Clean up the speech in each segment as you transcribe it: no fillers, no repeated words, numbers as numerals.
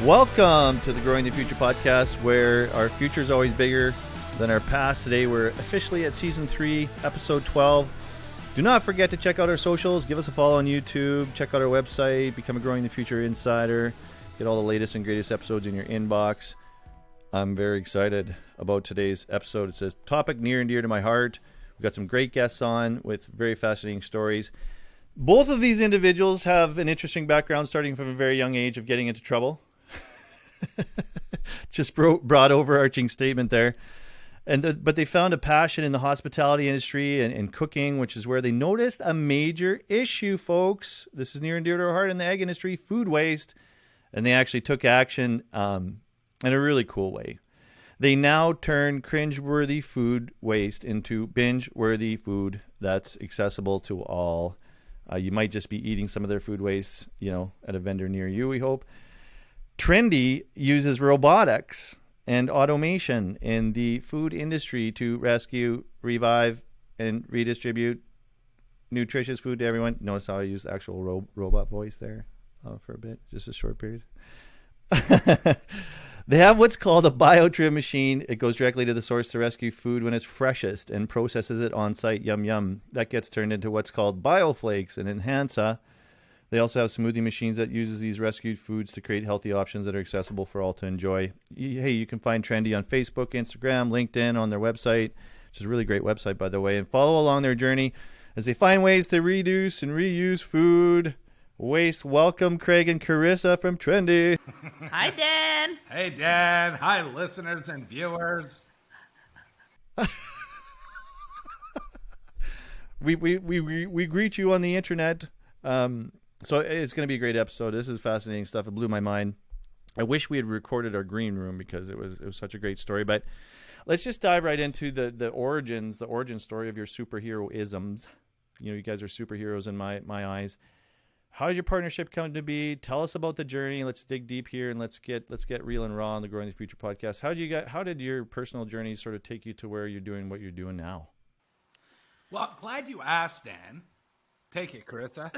Welcome to the Growing the Future podcast, where our future is always bigger than our past. Today, we're officially at season 3, episode 12. Do not forget to check out our socials. Give us a follow on YouTube. Check out our website. Become a Growing the Future insider. Get all the latest and greatest episodes in your inbox. I'm very excited about today's episode. It's a topic near and dear to my heart. We've got some great guests on with very fascinating stories. Both of these individuals have an interesting background, starting from a very young age of getting into trouble. Just broad overarching statement there. But they found a passion in the hospitality industry and cooking, which is where they noticed a major issue, folks. This is near and dear to our heart in the egg industry, food waste. And they actually took action in a really cool way. They now turn cringe-worthy food waste into binge-worthy food that's accessible to all. You might just be eating some of their food waste, at a vendor near you, we hope. Trendi uses robotics and automation in the food industry to rescue, revive, and redistribute nutritious food to everyone. Notice how I used the actual robot voice there for a bit, just a short period. They have what's called a biotrim machine. It goes directly to the source to rescue food when it's freshest and processes it on site. Yum, yum. That gets turned into what's called bioflakes and enhancer. They also have smoothie machines that uses these rescued foods to create healthy options that are accessible for all to enjoy. Hey, you can find Trendi on Facebook, Instagram, LinkedIn, on their website, which is a really great website, by the way, and follow along their journey as they find ways to reduce and reuse food waste. Welcome, Craig and Carissa from Trendi. Hi, Dan. Hey, Dan. Hi, listeners and viewers. We greet you on the internet. So it's going to be a great episode. This is fascinating stuff. It blew my mind. I wish we had recorded our green room because it was such a great story. But let's just dive right into the origin story of your superhero-isms. You guys are superheroes in my eyes. How did your partnership come to be? Tell us about the journey. Let's dig deep here and let's get real and raw on the Growing the Future podcast. How did your personal journey sort of take you to where you're doing what you're doing now? Well, I'm glad you asked, Dan. Take it, Carissa.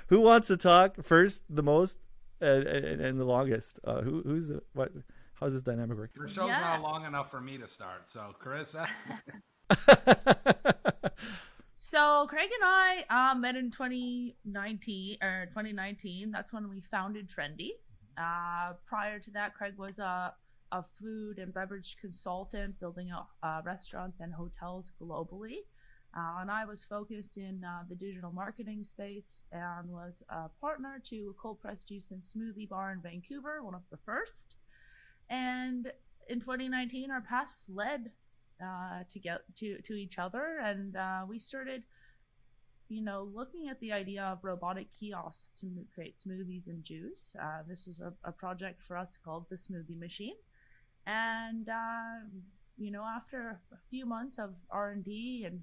Who wants to talk first, the most, and the longest? Who's what? How's this dynamic work? Your show's not long enough for me to start, so Carissa. So Craig and I met in 2019. That's when we founded Trendi. Prior to that, Craig was a food and beverage consultant building out restaurants and hotels globally. And I was focused in the digital marketing space and was a partner to a cold pressed juice and smoothie bar in Vancouver, one of the first. And in 2019, our paths led to each other, and we started looking at the idea of robotic kiosks to create smoothies and juice. This was a project for us called the Smoothie Machine. And, after a few months of R&D and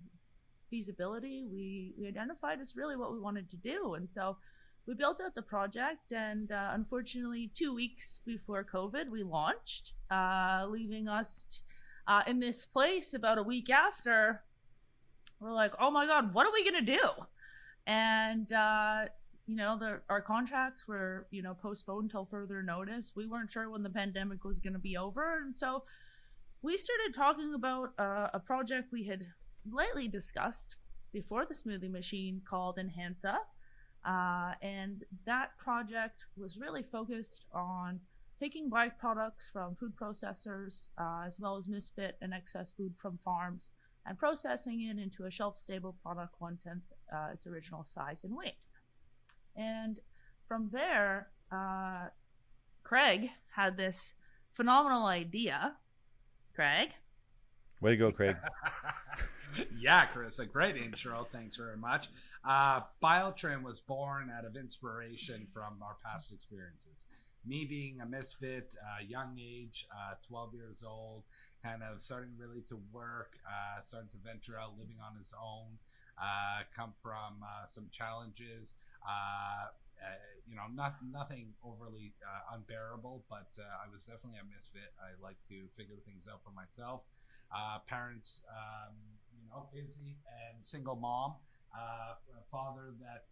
feasibility, we identified as really what we wanted to do. And so we built out the project, and unfortunately, 2 weeks before COVID, we launched, leaving us in this place about a week after. We're like, oh my God, what are we going to do? And, our contracts were, postponed until further notice. We weren't sure when the pandemic was going to be over. And so we started talking about a project we had lately discussed before the Smoothie Machine called Enhancer. And that project was really focused on taking byproducts from food processors, as well as misfit and excess food from farms, and processing it into a shelf-stable product 1/10 its original size and weight. And from there, Craig had this phenomenal idea. Craig? Way to go, Craig. Yeah, Carissa, great intro. Thanks very much. Biotrim was born out of inspiration from our past experiences. Me being a misfit, young age, 12 years old, kind of starting really to work, starting to venture out, living on his own, come from some challenges, nothing overly unbearable, but I was definitely a misfit. I like to figure things out for myself. parents, busy, and single mom. A father that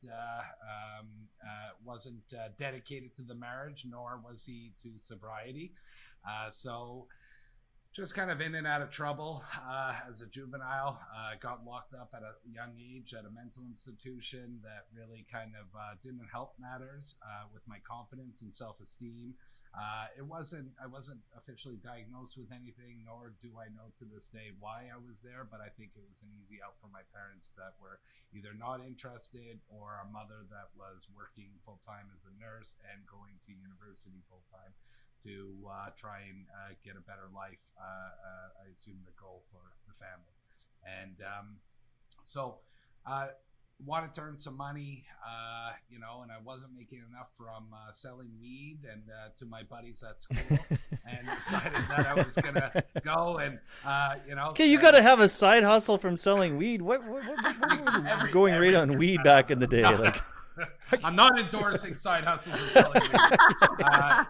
wasn't dedicated to the marriage, nor was he to sobriety. So just kind of in and out of trouble as a juvenile. Got locked up at a young age at a mental institution that really kind of didn't help matters with my confidence and self-esteem. I wasn't officially diagnosed with anything, nor do I know to this day why I was there, but I think it was an easy out for my parents that were either not interested, or a mother that was working full-time as a nurse and going to university full-time to try and get a better life. I assume the goal for the family. And so wanted to earn some money, and I wasn't making enough from selling weed and to my buddies at school, and decided that I was gonna go and Okay, you got to have a side hustle from selling weed. What was going rate on weed back in the day? Like, I'm not endorsing side hustles or selling weed.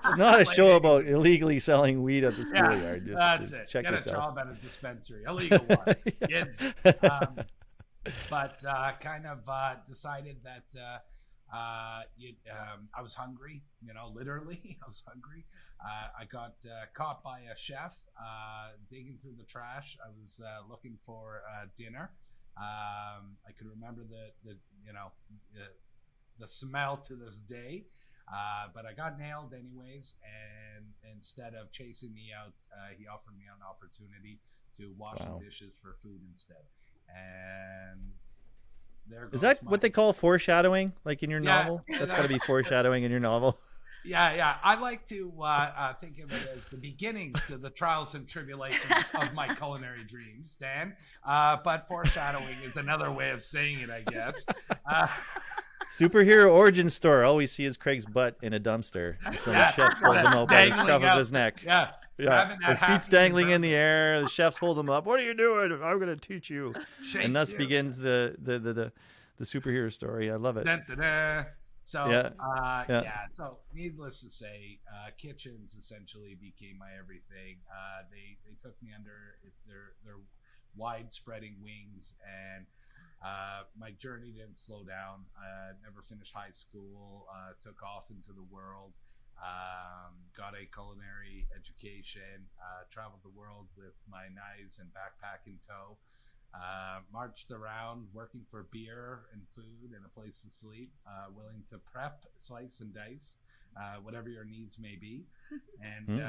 it's not a show about illegally selling weed at the schoolyard. That's it. Check Get yourself. a job at a dispensary, a legal one. Kids. But kind of decided that I was hungry, literally. I was hungry. I got caught by a chef digging through the trash. I was looking for dinner. I can remember the smell to this day. But I got nailed anyways, and instead of chasing me out, he offered me an opportunity to wash the dishes for food instead. And there goes Is that what they call foreshadowing, like in your novel? That's got to be foreshadowing in your novel. Yeah. I like to think of it as the beginnings to the trials and tribulations of my culinary dreams, Dan. But foreshadowing is another way of saying it, I guess. Superhero origin story. All we see is Craig's butt in a dumpster. And so the chef pulls him out by the scruff of his neck. Yeah. His feet's dangling in the air. The chefs hold him up. What are you doing? I'm going to teach you. And thus begins the superhero story. I love it. Dun, dun, dun. So So needless to say, kitchens essentially became my everything. They took me under their wide-spreading wings, and my journey didn't slow down. Never finished high school. Took off into the world. Got a culinary education. Traveled the world with my knives and backpack in tow. Marched around working for beer and food and a place to sleep, willing to prep, slice, and dice, whatever your needs may be. And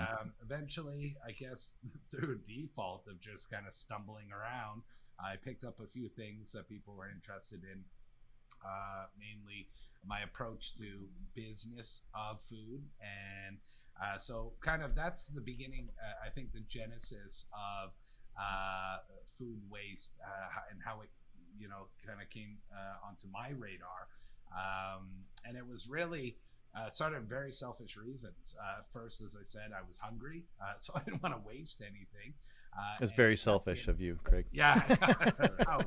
eventually, I guess through default of just kind of stumbling around, I picked up a few things that people were interested in, mainly my approach to business of food. And so kind of that's the beginning, I think the genesis of food waste and how it kind of came onto my radar, and it was really started very selfish reasons. First, as I said, I was hungry, so I didn't want to waste anything. It's very selfish of you, Craig. Yeah. Oh,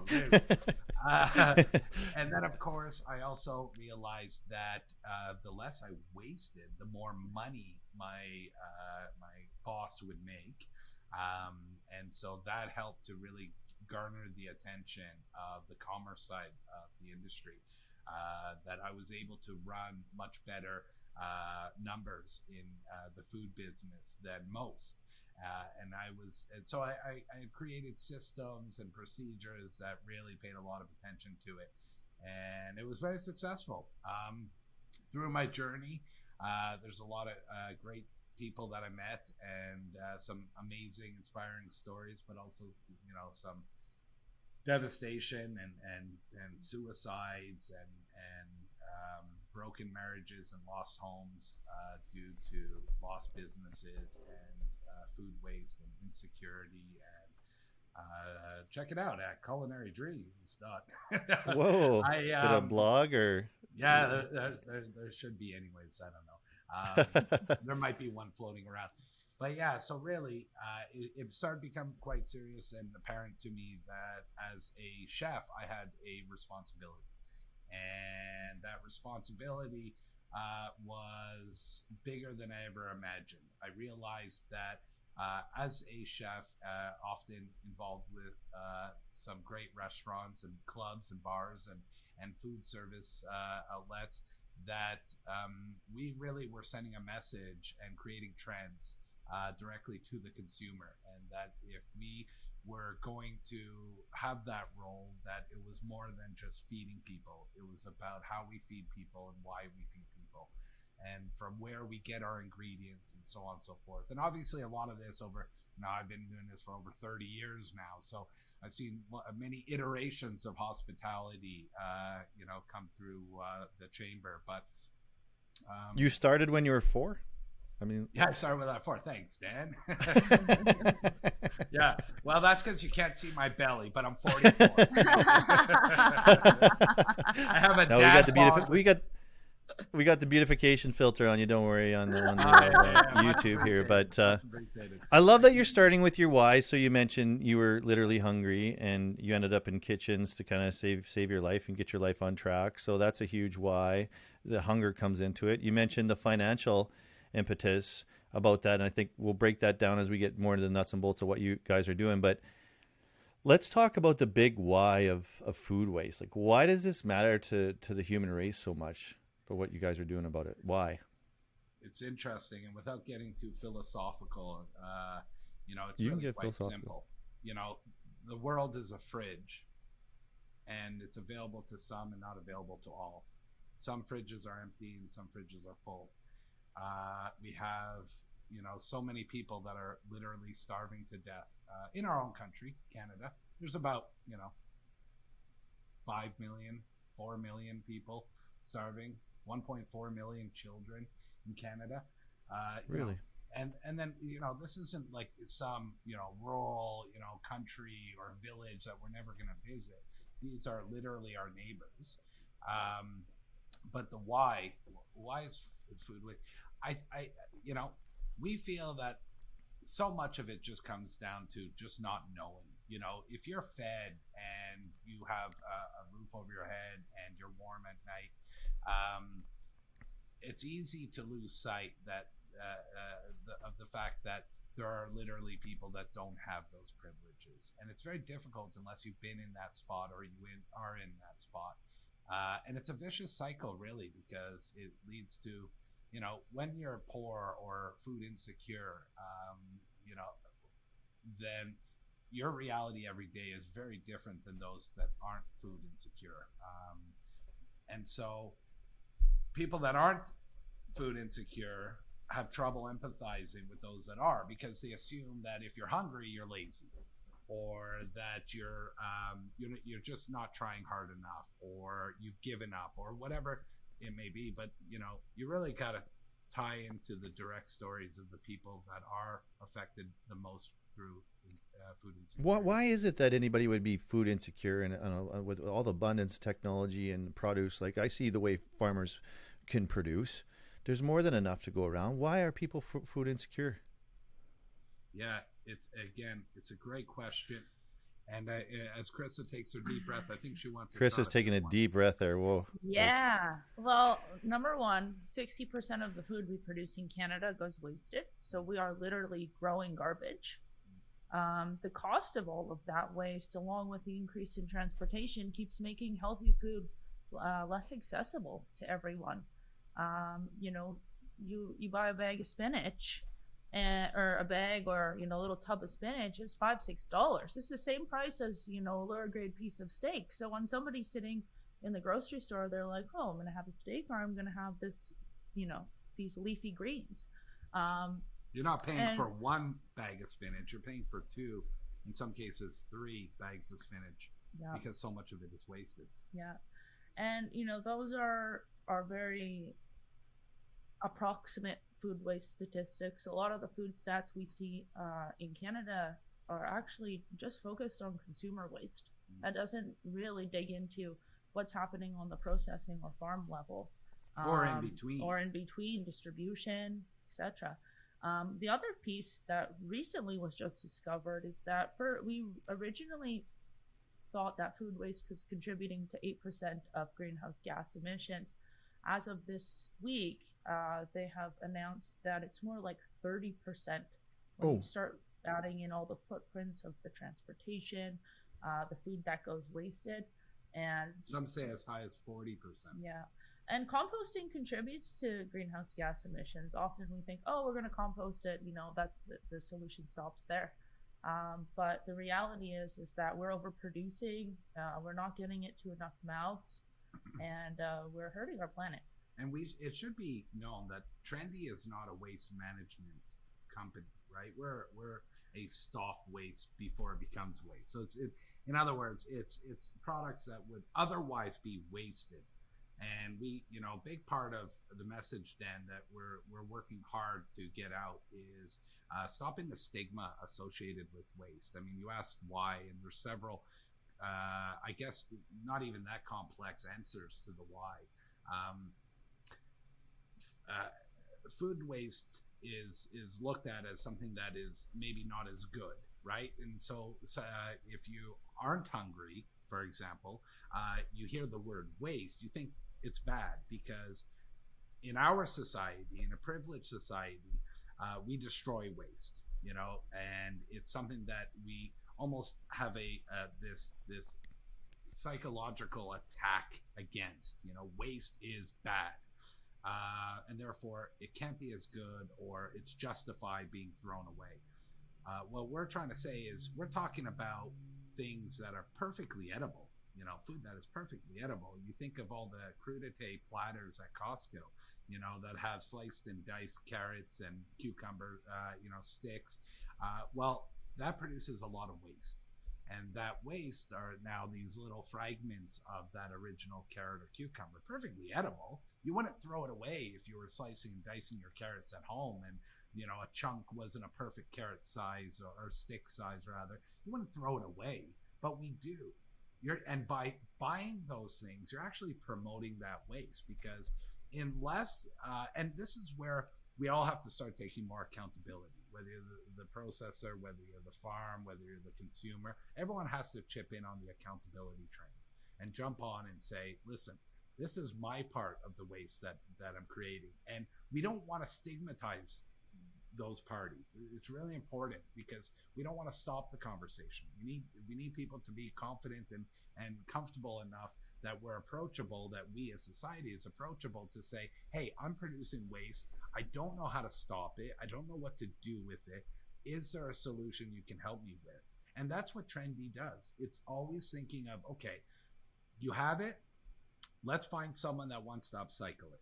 and then of course I also realized that the less I wasted, the more money my boss would make. And so that helped to really garner the attention of the commerce side of the industry, that I was able to run much better numbers in the food business than most. And so I created systems and procedures that really paid a lot of attention to it. And it was very successful. Through my journey, there's a lot of great people that I met, and some amazing, inspiring stories, but also, some devastation and suicides and broken marriages and lost homes due to lost businesses and food waste and insecurity. And check it out at Culinary Dreams. Whoa! Is it a blog or? Yeah, there should be anyways. I don't know. There might be one floating around, but yeah. So really, it started to become quite serious and apparent to me that as a chef, I had a responsibility, and that responsibility was bigger than I ever imagined. I realized that as a chef, often involved with some great restaurants and clubs and bars and food service outlets, that we really were sending a message and creating trends directly to the consumer, and that if we were going to have that role, that it was more than just feeding people. It was about how we feed people and why we feed people, and from where we get our ingredients and so on and so forth. And obviously a lot of this I've been doing this for over 30 years now, so I've seen many iterations of hospitality come through the chamber. But you started when you were 4? I mean, yeah, I started with that 4. Thanks, Dan. Yeah, well, that's because you can't see my belly, but I'm 44. I have a dad we got the beautification filter on you. Don't worry on the YouTube here. But I love that you're starting with your why. So you mentioned you were literally hungry and you ended up in kitchens to kind of save your life and get your life on track. So that's a huge why. The hunger comes into it. You mentioned the financial impetus about that, and I think we'll break that down as we get more into the nuts and bolts of what you guys are doing. But let's talk about the big why of food waste. Like, why does this matter to the human race so much? But what you guys are doing about it, why? It's interesting, and without getting too philosophical, it's really quite simple. The world is a fridge, and it's available to some and not available to all. Some fridges are empty and some fridges are full. We have so many people that are literally starving to death in our own country, Canada. There's about 5 million, 4 million people starving, 1.4 million children in Canada. Really? And then this isn't like some rural country or village that we're never going to visit. These are literally our neighbors. But the why is food waste? We feel that so much of it just comes down to just not knowing. If you're fed and you have a roof over your head and you're warm at night, it's easy to lose sight that of the fact that there are literally people that don't have those privileges, and it's very difficult unless you've been in that spot or you are in that spot. And it's a vicious cycle, really, because it leads to, when you're poor or food insecure, then your reality every day is very different than those that aren't food insecure. And so people that aren't food insecure have trouble empathizing with those that are, because they assume that if you're hungry, you're lazy, or that you're just not trying hard enough, or you've given up, or whatever it may be. But you really got to tie into the direct stories of the people that are affected the most through food insecurity. Why is it that anybody would be food insecure and with all the abundance of technology and produce? Like, I see the way farmers can produce. There's more than enough to go around. Why are people food insecure? Yeah, it's a great question. And as Carissa takes her deep breath, I think she wants to Carissa's taking a deep breath there. Whoa. Yeah. Well, number one, 60% of the food we produce in Canada goes wasted. So we are literally growing garbage. The cost of all of that waste, along with the increase in transportation, keeps making healthy food less accessible to everyone. You buy a bag of spinach, or a bag, or a little tub of spinach is $5-6. It's the same price as a lower grade piece of steak. So when somebody's sitting in the grocery store, they're like, oh, I'm gonna have a steak, or I'm gonna have this these leafy greens. You're not paying for one bag of spinach, you're paying for 2, in some cases 3 bags of spinach. Yeah. Because so much of it is wasted. Yeah. And those are very approximate food waste statistics. A lot of the food stats we see in Canada are actually just focused on consumer waste. That doesn't really dig into what's happening on the processing or farm level, or in between distribution, etc. The other piece that recently was just discovered is that we originally thought that food waste was contributing to 8% of greenhouse gas emissions. As of this week, they have announced that it's more like 30% when Oh. you start adding in all the footprints of the transportation, the food that goes wasted, and Some say as high as 40%. yeah. And composting contributes to greenhouse gas emissions. Often we think, oh, we're going to compost it. That's the solution stops there. But the reality is that we're overproducing. We're not getting it to enough mouths, and we're hurting our planet. And it should be known that Trendi is not a waste management company, right? We're a stop waste before it becomes waste. So in other words, it's products that would otherwise be wasted. And we, a big part of the message, Dan, that we're working hard to get out is stopping the stigma associated with waste. I mean, you asked why, and there's several, I guess, not even that complex answers to the why. Food waste is looked at as something that is maybe not as good, right? And so if you aren't hungry, for example, you hear the word waste, you think it's bad, because in our society, in a privileged society, we destroy waste, and it's something that we almost have this psychological attack against. Waste is bad, and therefore it can't be as good, or it's justified being thrown away. What we're trying to say is we're talking about things that are perfectly edible. Food that is perfectly edible. You think of all the crudité platters at Costco, that have sliced and diced carrots and cucumber, sticks. Well, that produces a lot of waste. And that waste are now these little fragments of that original carrot or cucumber, perfectly edible. You wouldn't throw it away if you were slicing and dicing your carrots at home and, a chunk wasn't a perfect carrot size or stick size, rather. You wouldn't throw it away, but we do. And by buying those things, you're actually promoting that waste, because unless, and this is where we all have to start taking more accountability, whether you're the processor, whether you're the farm, whether you're the consumer, everyone has to chip in on the accountability train and jump on and say, listen, this is my part of the waste that I'm creating. And we don't want to stigmatize those parties. It's really important, because we don't want to stop the conversation. We need people to be confident and comfortable enough that we're approachable, that we as society is approachable to say, hey, I'm producing waste. I don't know how to stop it. I don't know what to do with it. Is there a solution you can help me with? And that's what Trendi does. It's always thinking of, okay, you have it. Let's find someone that wants to upcycle it.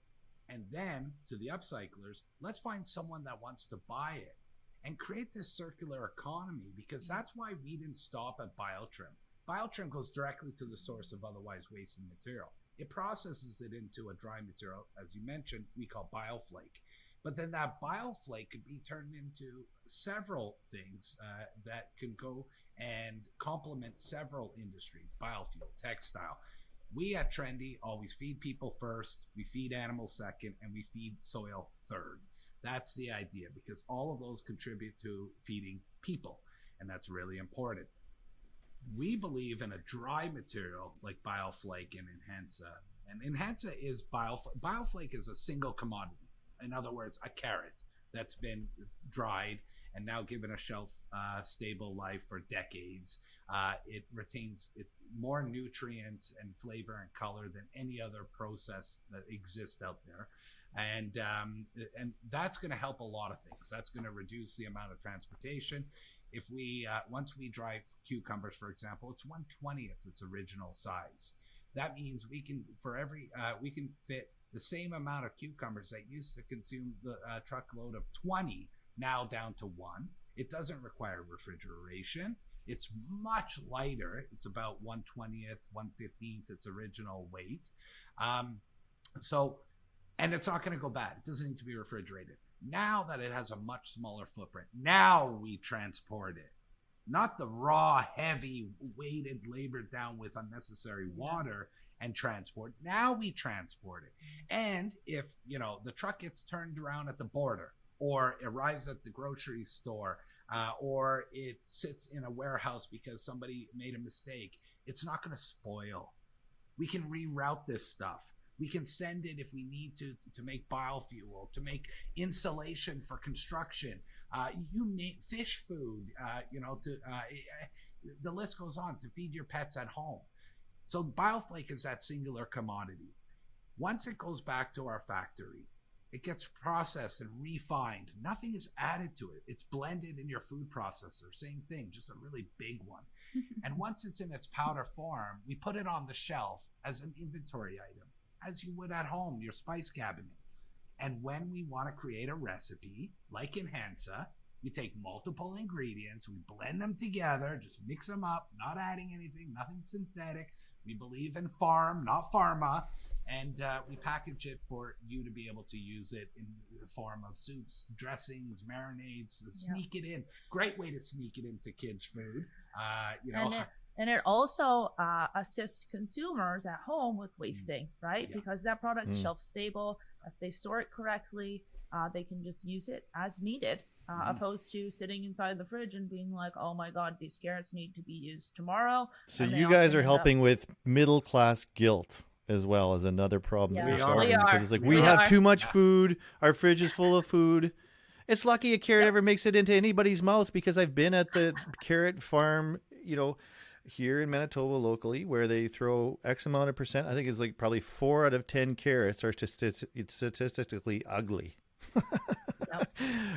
And then to the upcyclers, let's find someone that wants to buy it and create this circular economy, because that's why we didn't stop at biotrim. Biotrim goes directly to the source of otherwise wasted material. It processes it into a dry material, as you mentioned, we call bioflake. But then that bioflake could be turned into several things that can go and complement several industries: biofuel, textile. We at Trendi always feed people first, we feed animals second, and we feed soil third. That's the idea, because all of those contribute to feeding people, and that's really important. We believe in a dry material like bioflake and Enhansa. And Enhansa is bioflake is a single commodity. In other words, a carrot that's been dried and now given a shelf stable life for decades. It retains more nutrients and flavor and color than any other process that exists out there. And that's going to help a lot of things. That's going to reduce the amount of transportation. If we once we dry cucumbers, for example, it's 1/20th its original size. That means we can we can fit the same amount of cucumbers that used to consume the truckload of 20, now down to 1. It doesn't require refrigeration. It's much lighter. It's about 1/20th, 1/15th its original weight. And it's not going to go bad. It doesn't need to be refrigerated. Now that it has a much smaller footprint, now we transport it. Not the raw, heavy, weighted, labored down with unnecessary water and transport. Now we transport it. And if, the truck gets turned around at the border, or arrives at the grocery store, or it sits in a warehouse because somebody made a mistake, it's not going to spoil. We can reroute this stuff. We can send it if we need to make biofuel, to make insulation for construction. You name fish food, the list goes on, to feed your pets at home. So bioflake is that singular commodity. Once it goes back to our factory, it gets processed and refined. Nothing is added to it. It's blended in your food processor. Same thing, just a really big one. And once it's in its powder form, we put it on the shelf as an inventory item, as you would at home, your spice cabinet. And when we want to create a recipe, like in Hansa, we take multiple ingredients, we blend them together, just mix them up, not adding anything, nothing synthetic. We believe in farm, not pharma. And we package it for you to be able to use it in the form of soups, dressings, marinades, sneak it in. Great way to sneak it into kids' food. And it also assists consumers at home with wasting, right? Yeah. Because that product is shelf stable. If they store it correctly, they can just use it as needed, opposed to sitting inside the fridge and being like, oh my God, these carrots need to be used tomorrow. So you guys are helping with middle class guilt as well as another problem that we're solving, because it's like we have too much food, our fridge is full of food. It's lucky a carrot ever makes it into anybody's mouth, because I've been at the carrot farm, here in Manitoba locally, where they throw X amount of percent. I think it's like probably 4 out of 10 carrots are statistically ugly.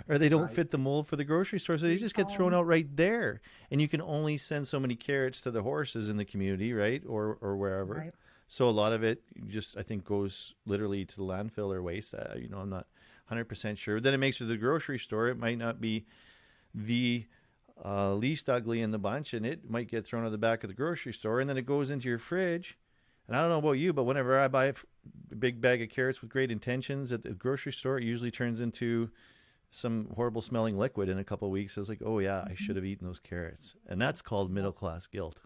Or they don't fit the mold for the grocery store, so they just get thrown out right there. And you can only send so many carrots to the horses in the community, right? Or wherever. Right. So a lot of it just, I think, goes literally to the landfill or waste. I'm not 100% sure. Then it makes it to the grocery store. It might not be the least ugly in the bunch, and it might get thrown at the back of the grocery store, and then it goes into your fridge. And I don't know about you, but whenever I buy a big bag of carrots with great intentions at the grocery store, it usually turns into some horrible smelling liquid in a couple of weeks. I was like, oh yeah, I should have eaten those carrots. And that's called middle class guilt.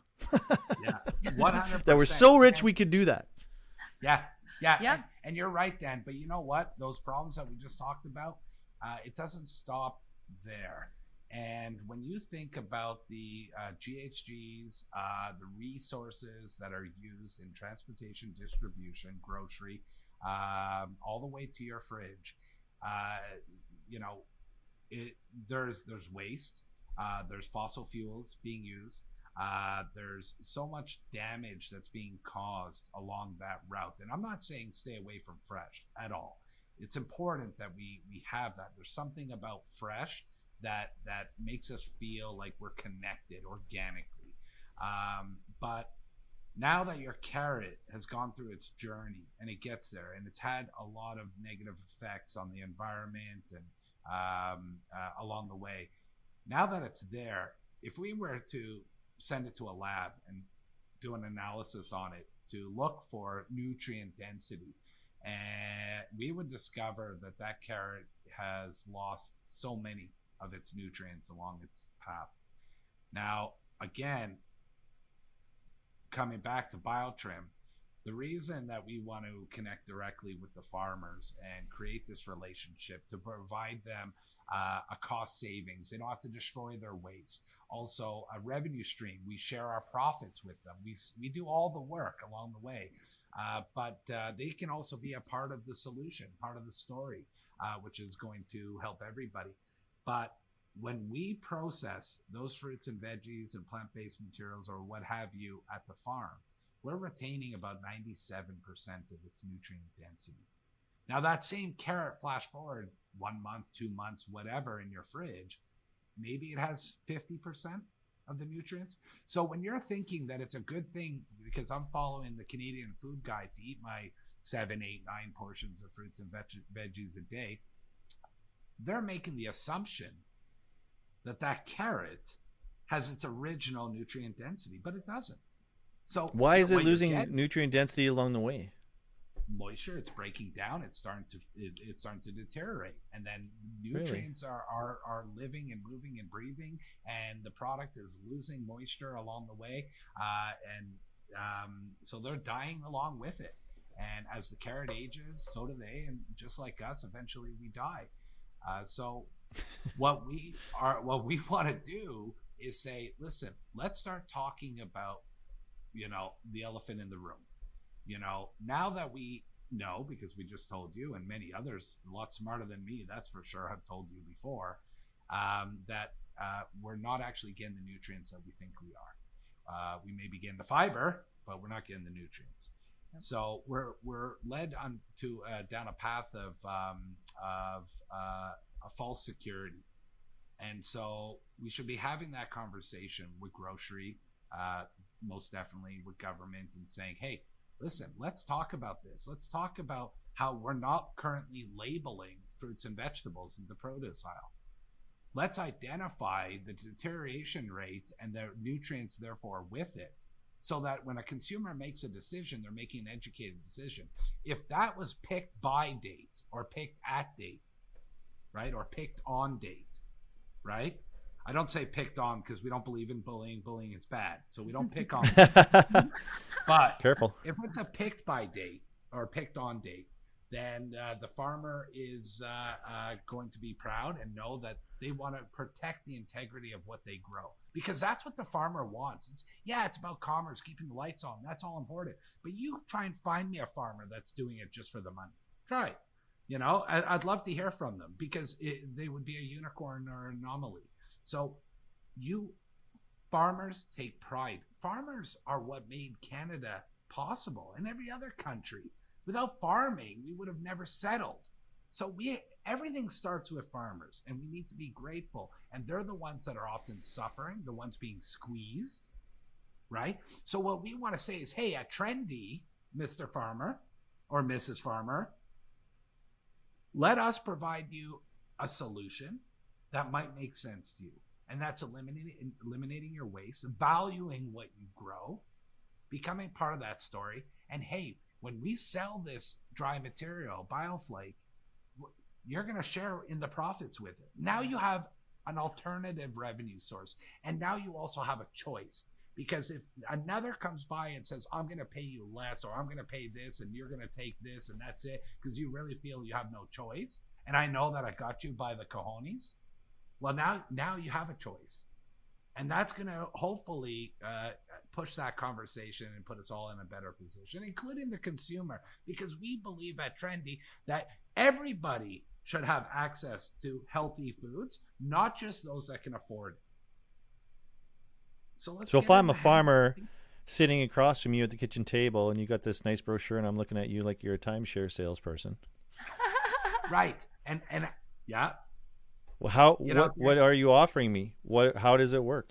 Yeah, 100%. That we're so rich we could do that. Yeah. And you're right, Dan. But you know what? Those problems that we just talked about, it doesn't stop there. And when you think about the GHGs, the resources that are used in transportation, distribution, grocery, all the way to your fridge, there's waste, there's fossil fuels being used. There's so much damage that's being caused along that route. And I'm not saying stay away from fresh at all. It's important that we have that. There's something about fresh that makes us feel like we're connected organically. But now that your carrot has gone through its journey and it gets there, and it's had a lot of negative effects on the environment and along the way, now that it's there, if we were to send it to a lab and do an analysis on it to look for nutrient density, and we would discover that carrot has lost so many of its nutrients along its path. Now, again, coming back to BioTrim, the reason that we want to connect directly with the farmers and create this relationship to provide them a cost savings. They don't have to destroy their waste. Also, a revenue stream. We share our profits with them. We do all the work along the way, but they can also be a part of the solution, part of the story, which is going to help everybody. But when we process those fruits and veggies and plant-based materials or what have you at the farm, we're retaining about 97% of its nutrient density. Now, that same carrot, flash forward 1 month, 2 months, whatever, in your fridge, maybe it has 50% of the nutrients. So when you're thinking that it's a good thing, because I'm following the Canadian Food Guide to eat my 7, 8, 9 portions of fruits and veggies a day, they're making the assumption that carrot has its original nutrient density, but it doesn't. So why is it losing nutrient density along the way? Moisture, it's breaking down, it's starting to deteriorate, and then nutrients are living and moving and breathing, and the product is losing moisture along the way, so they're dying along with it. And as the carrot ages, so do they, and just like us, eventually we die. So what we want to do is say, listen, let's start talking about, the elephant in the room. Now that we know, because we just told you, and many others a lot smarter than me, that's for sure, have told you before, that we're not actually getting the nutrients that we think we are. We may be getting the fiber, but we're not getting the nutrients. Yep. So we're led on to down a path of a false security, and so we should be having that conversation with grocery, most definitely with government, and saying, hey, listen, let's talk about this. Let's talk about how we're not currently labeling fruits and vegetables in the produce aisle. Let's identify the deterioration rate and the nutrients, therefore, with it, so that when a consumer makes a decision, they're making an educated decision. If that was picked by date or picked at date, right, or picked on date, right? I don't say picked on because we don't believe in bullying. Bullying is bad, so we don't pick on. But careful. If it's a picked by date or picked on date, then the farmer is going to be proud and know that they want to protect the integrity of what they grow, because that's what the farmer wants. It's about commerce, keeping the lights on. That's all important. But you try and find me a farmer that's doing it just for the money. Try it. You know, I'd love to hear from them, because they would be a unicorn or an anomaly. So you farmers take pride. Farmers are what made Canada possible and every other country. Without farming, we would have never settled. So everything starts with farmers, and we need to be grateful. And they're the ones that are often suffering, the ones being squeezed, right? So what we want to say is, hey, at Trendi, Mr. Farmer or Mrs. Farmer, let us provide you a solution that might make sense to you. And that's eliminating your waste, valuing what you grow, becoming part of that story. And hey, when we sell this dry material, BioFlake, you're going to share in the profits with it. Now you have an alternative revenue source. And now you also have a choice. Because if another comes by and says, I'm going to pay you less, or I'm going to pay this, and you're going to take this, and that's it, because you really feel you have no choice, and I know that I got you by the cojones, well, now you have a choice. And that's going to hopefully push that conversation and put us all in a better position, including the consumer, because we believe at Trendi that everybody should have access to healthy foods, not just those that can afford it. So if I'm a farmer sitting across from you at the kitchen table, and you got this nice brochure, and I'm looking at you like you're a timeshare salesperson. Right. And yeah. Well, what are you offering me? How does it work?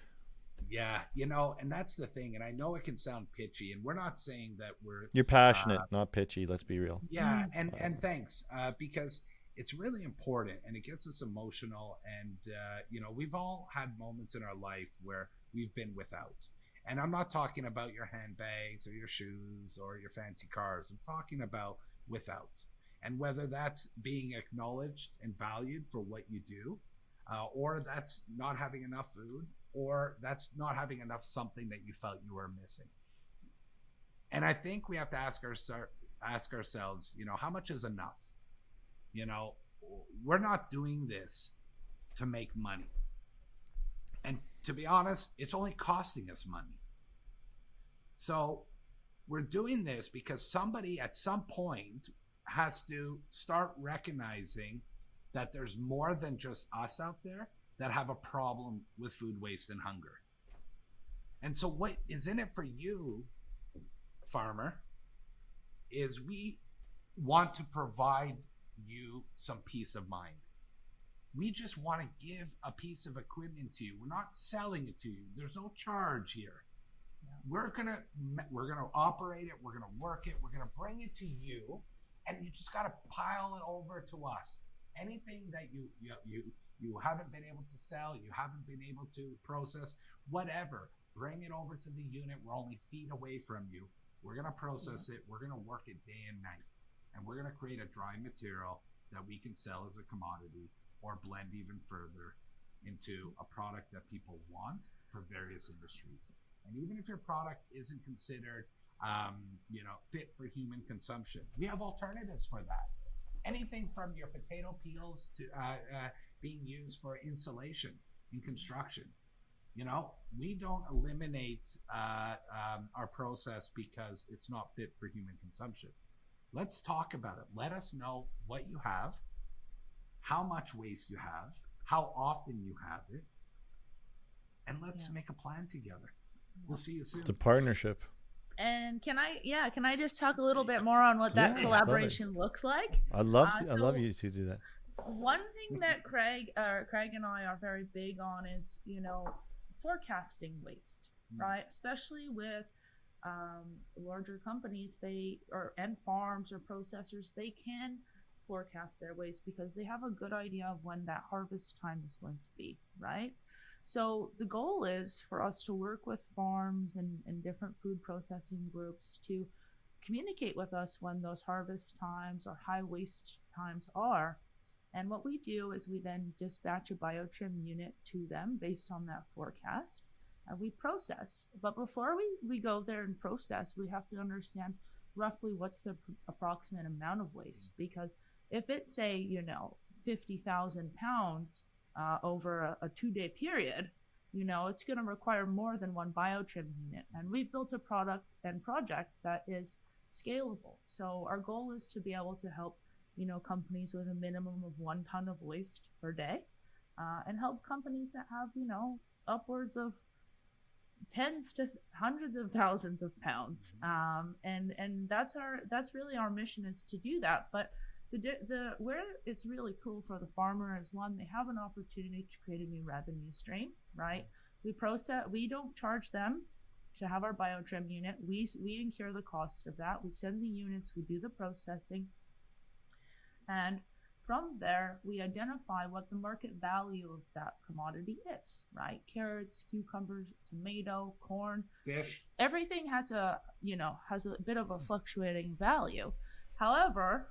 Yeah, and that's the thing. And I know it can sound pitchy, and we're not saying that we're... You're passionate, not pitchy. Let's be real. Yeah, and thanks, because it's really important, and it gets us emotional. And, we've all had moments in our life where we've been without. And I'm not talking about your handbags or your shoes or your fancy cars. I'm talking about without. And whether that's being acknowledged and valued for what you do, or that's not having enough food, or that's not having enough something that you felt you were missing. And I think we have to ask ourselves, how much is enough? We're not doing this to make money. And to be honest, it's only costing us money. So we're doing this because somebody at some point has to start recognizing that there's more than just us out there that have a problem with food waste and hunger. And so what is in it for you, farmer, is we want to provide you some peace of mind. We just want to give a piece of equipment to you. We're not selling it to you. There's no charge here. Yeah. We're gonna operate it. We're gonna work it. We're gonna bring it to you, and you just gotta pile it over to us. Anything that you haven't been able to sell, you haven't been able to process, whatever, bring it over to the unit. We're only feet away from you. We're gonna process it. We're gonna work it day and night, and we're gonna create a dry material that we can sell as a commodity, or blend even further into a product that people want for various industries. And even if your product isn't considered, fit for human consumption, we have alternatives for that. Anything from your potato peels to being used for insulation in construction. We don't eliminate our process because it's not fit for human consumption. Let's talk about it. Let us know what you have, how much waste you have, how often you have it, and let's make a plan together. We'll see you soon. It's a partnership. And can I just talk a little bit more on what that collaboration looks like? I'd love you to do that. One thing that Craig and I are very big on is, forecasting waste, right? Especially with larger companies, and farms or processors, they can forecast their waste because they have a good idea of when that harvest time is going to be, right? So the goal is for us to work with farms and different food processing groups to communicate with us when those harvest times or high waste times are. And what we do is we then dispatch a biotrim unit to them based on that forecast. We process. But before we go there and process, we have to understand roughly what's the approximate amount of waste. Because if it's, say, 50,000 pounds over a 2-day period, it's going to require more than one biotrim unit. And we've built a product and project that is scalable. So our goal is to be able to help, companies with a minimum of 1 ton of waste per day, and help companies that have, upwards of tens to hundreds of thousands of pounds. And that's really our mission, is to do that. But where it's really cool for the farmer is, one, they have an opportunity to create a new revenue stream, right? We don't charge them to have our biotrim unit. We incur the cost of that. We send the units, we do the processing, and from there we identify what the market value of that commodity is, right? Carrots, cucumbers, tomato, corn, fish, everything has a bit of a fluctuating value. However,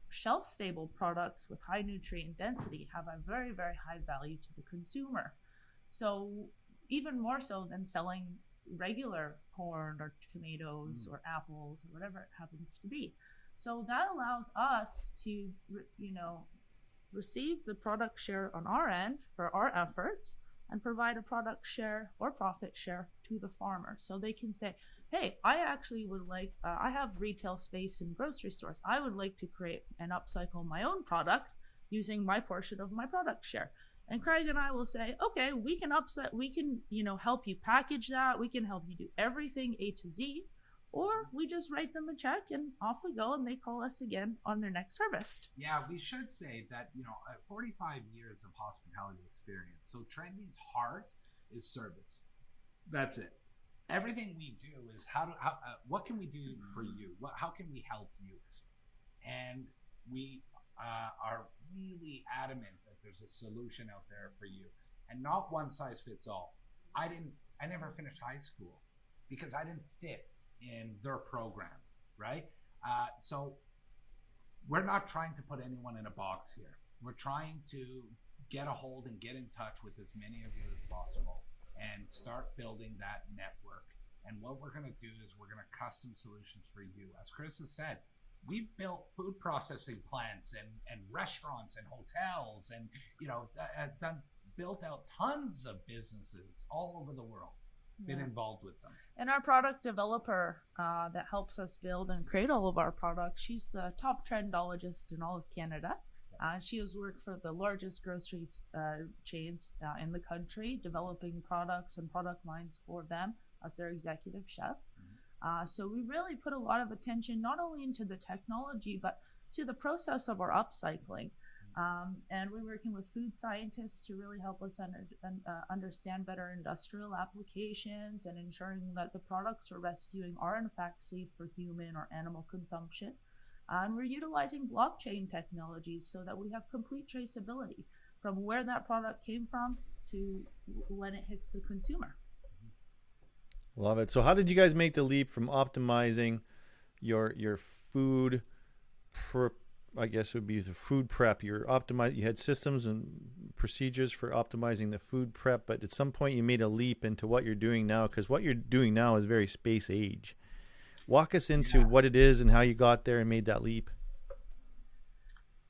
shelf-stable products with high nutrient density have a very, very high value to the consumer. So even more so than selling regular corn or tomatoes or apples or whatever it happens to be. So that allows us to, receive the product share on our end for our efforts and provide a product share or profit share to the farmer. So they can say, hey, I actually would like, I have retail space in grocery stores. I would like to create and upcycle my own product using my portion of my product share. And Craig and I will say, okay, we can help you package that. We can help you do everything A to Z. Or we just write them a check and off we go, and they call us again on their next harvest. Yeah, we should say that, 45 years of hospitality experience. So Trendi's heart is service. That's it. Everything we do is what can we do for you? How can we help you? And we are really adamant that there's a solution out there for you, and not one size fits all. I never finished high school because I didn't fit in their program, right? So we're not trying to put anyone in a box here. We're trying to get a hold and get in touch with as many of you as possible and start building that network. And what we're going to do is we're going to custom solutions for you. As Carissa said, we've built food processing plants and restaurants and hotels and, built out tons of businesses all over the world. Been involved with them. And our product developer that helps us build and create all of our products, she's the top trendologist in all of Canada. She has worked for the largest grocery chains in the country, developing products and product lines for them as their executive chef. So we really put a lot of attention not only into the technology, but to the process of our upcycling. And we're working with food scientists to really help us understand better industrial applications and ensuring that the products we're rescuing are in fact safe for human or animal consumption. And we're utilizing blockchain technologies so that we have complete traceability from where that product came from to when it hits the consumer. Love it. So how did you guys make the leap from optimizing your food I guess it would be the food prep. You had systems and procedures for optimizing the food prep, but at some point you made a leap into what you're doing now, because what you're doing now is very space age. Walk us into what it is and how you got there and made that leap.